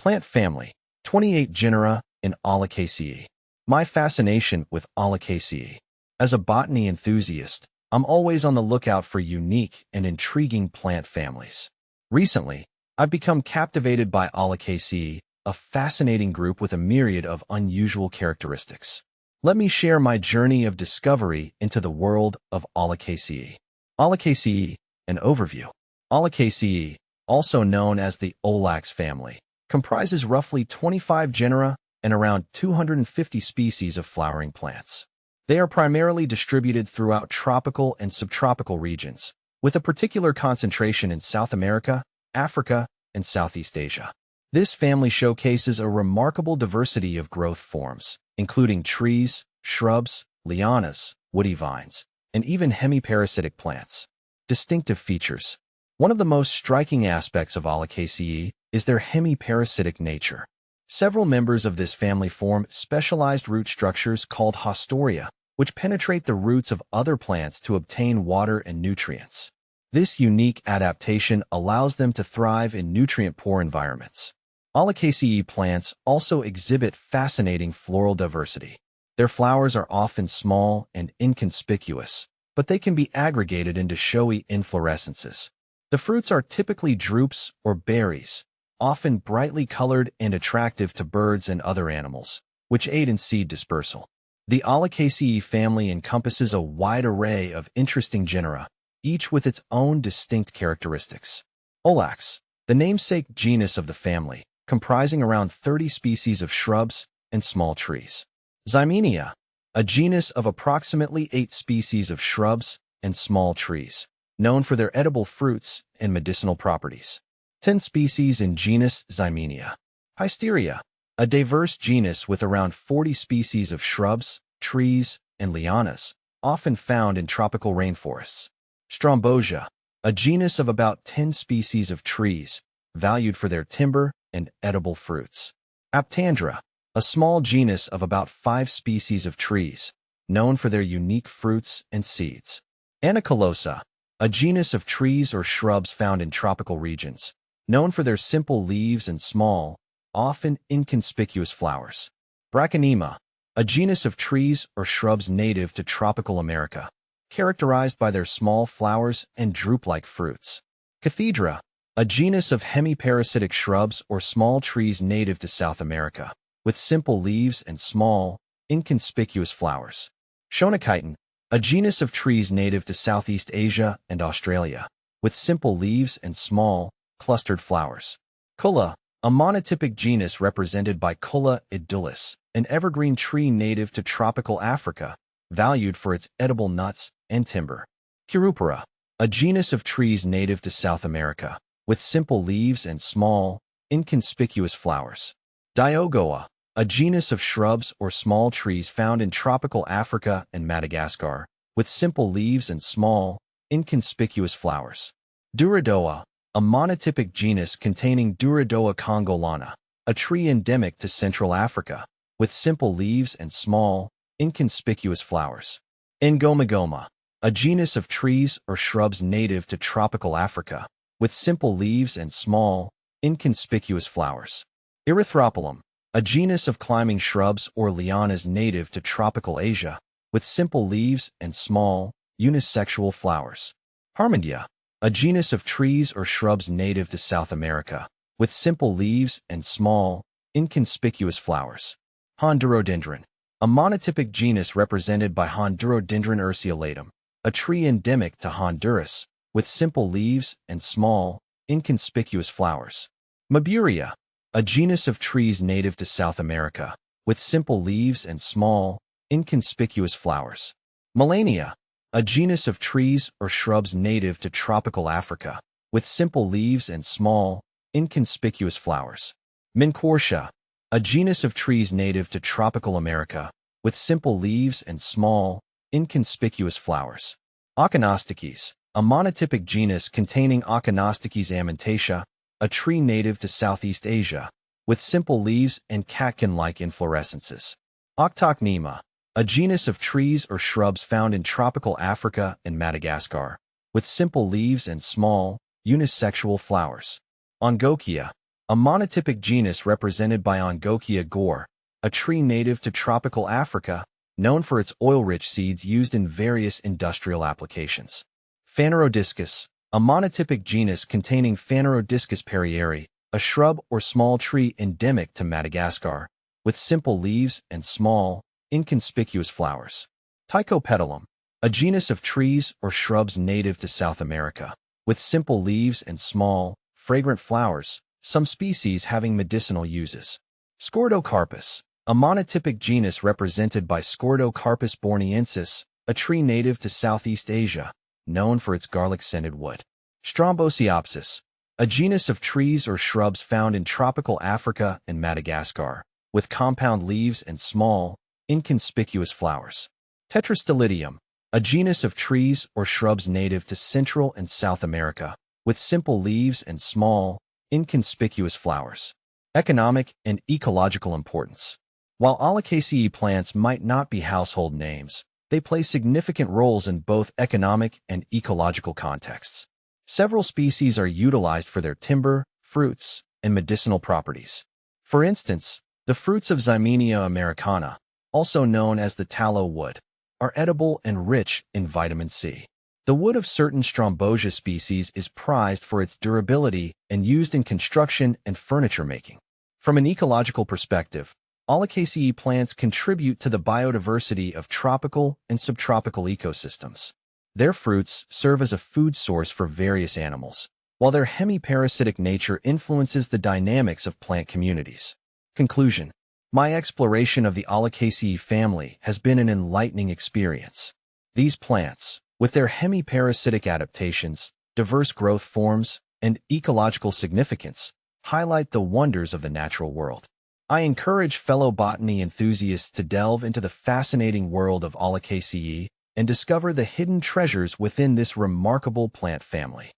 Plant family, 28 genera in Olacaceae. My fascination with Olacaceae. As a botany enthusiast, I'm always on the lookout for unique and intriguing plant families. Recently, I've become captivated by Olacaceae, a fascinating group with a myriad of unusual characteristics. Let me share my journey of discovery into the world of Olacaceae. Olacaceae, an overview. Olacaceae, also known as the Olacaceae family, comprises roughly 25 genera and around 250 species of flowering plants. They are primarily distributed throughout tropical and subtropical regions, with a particular concentration in South America, Africa, and Southeast Asia. This family showcases a remarkable diversity of growth forms, including trees, shrubs, lianas, woody vines, and even hemiparasitic plants. Distinctive features. One of the most striking aspects of Olacaceae is their hemiparasitic nature. Several members of this family form specialized root structures called haustoria, which penetrate the roots of other plants to obtain water and nutrients. This unique adaptation allows them to thrive in nutrient-poor environments. Olacaceae plants also exhibit fascinating floral diversity. Their flowers are often small and inconspicuous, but they can be aggregated into showy inflorescences. The fruits are typically drupes or berries, often brightly colored and attractive to birds and other animals, which aid in seed dispersal. The Olacaceae family encompasses a wide array of interesting genera, each with its own distinct characteristics. Olacaceae, the namesake genus of the family, comprising around 30 species of shrubs and small trees. Ximenia, a genus of approximately 8 species of shrubs and small trees, known for their edible fruits and medicinal properties. 10 species in genus Ximenia. Hysteria, a diverse genus with around 40 species of shrubs, trees, and lianas, often found in tropical rainforests. Strombosia, a genus of about 10 species of trees, valued for their timber and edible fruits. Aptandra, a small genus of about 5 species of trees, known for their unique fruits and seeds. Anecylosa, a genus of trees or shrubs found in tropical regions, known for their simple leaves and small, often inconspicuous flowers. Brachypnema, a genus of trees or shrubs native to tropical America, characterized by their small flowers and drupe-like fruits. Cathedra, a genus of hemiparasitic shrubs or small trees native to South America, with simple leaves and small, inconspicuous flowers. Schoenenkieten, a genus of trees native to Southeast Asia and Australia, with simple leaves and small, clustered flowers. Kulla, a monotypic genus represented by Kulla edulis, an evergreen tree native to tropical Africa, valued for its edible nuts and timber. Curupira, a genus of trees native to South America, with simple leaves and small, inconspicuous flowers. Diogoa, a genus of shrubs or small trees found in tropical Africa and Madagascar, with simple leaves and small, inconspicuous flowers. Duradoa, a monotypic genus containing Duradoa congolana, a tree endemic to Central Africa, with simple leaves and small, inconspicuous flowers. Ngomagoma, a genus of trees or shrubs native to tropical Africa, with simple leaves and small, inconspicuous flowers. Erythrophyllum, a genus of climbing shrubs or lianas native to tropical Asia, with simple leaves and small, unisexual flowers. Harmondia, a genus of trees or shrubs native to South America, with simple leaves and small, inconspicuous flowers. Hondurodendron, a monotypic genus represented by Hondurodendron urceolatum, a tree endemic to Honduras, with simple leaves and small, inconspicuous flowers. Maburia, a genus of trees native to South America, with simple leaves and small, inconspicuous flowers. Melania, a genus of trees or shrubs native to tropical Africa, with simple leaves and small, inconspicuous flowers. Mincortia, a genus of trees native to tropical America, with simple leaves and small, inconspicuous flowers. Acanthostiches, a monotypic genus containing Acanthostiches amentaceae, a tree native to Southeast Asia, with simple leaves and catkin-like inflorescences. Octocnema, a genus of trees or shrubs found in tropical Africa and Madagascar, with simple leaves and small, unisexual flowers. Ongokia, a monotypic genus represented by Olacaceae gore, a tree native to tropical Africa, known for its oil-rich seeds used in various industrial applications. Phanerodiscus, a monotypic genus containing Phanerodiscus perrieri, a shrub or small tree endemic to Madagascar, with simple leaves and small, inconspicuous flowers. Tychopetalum, a genus of trees or shrubs native to South America, with simple leaves and small, fragrant flowers, some species having medicinal uses. Scordocarpus, a monotypic genus represented by Scordocarpus borneensis, a tree native to Southeast Asia, known for its garlic-scented wood. Stromboceopsis, a genus of trees or shrubs found in tropical Africa and Madagascar, with compound leaves and small, inconspicuous flowers. Tetrastylidium, a genus of trees or shrubs native to Central and South America, with simple leaves and small, inconspicuous flowers. Economic and ecological importance. While Olacaceae plants might not be household names, they play significant roles in both economic and ecological contexts. Several species are utilized for their timber, fruits, and medicinal properties. For instance, the fruits of Ximenia americana, also known as the tallow wood, are edible and rich in vitamin C. The wood of certain Strombosia species is prized for its durability and used in construction and furniture making. From an ecological perspective, Olacaceae plants contribute to the biodiversity of tropical and subtropical ecosystems. Their fruits serve as a food source for various animals, while their hemiparasitic nature influences the dynamics of plant communities. Conclusion. My exploration of the Olacaceae family has been an enlightening experience. These plants, with their hemiparasitic adaptations, diverse growth forms, and ecological significance, highlight the wonders of the natural world. I encourage fellow botany enthusiasts to delve into the fascinating world of Olacaceae and discover the hidden treasures within this remarkable plant family.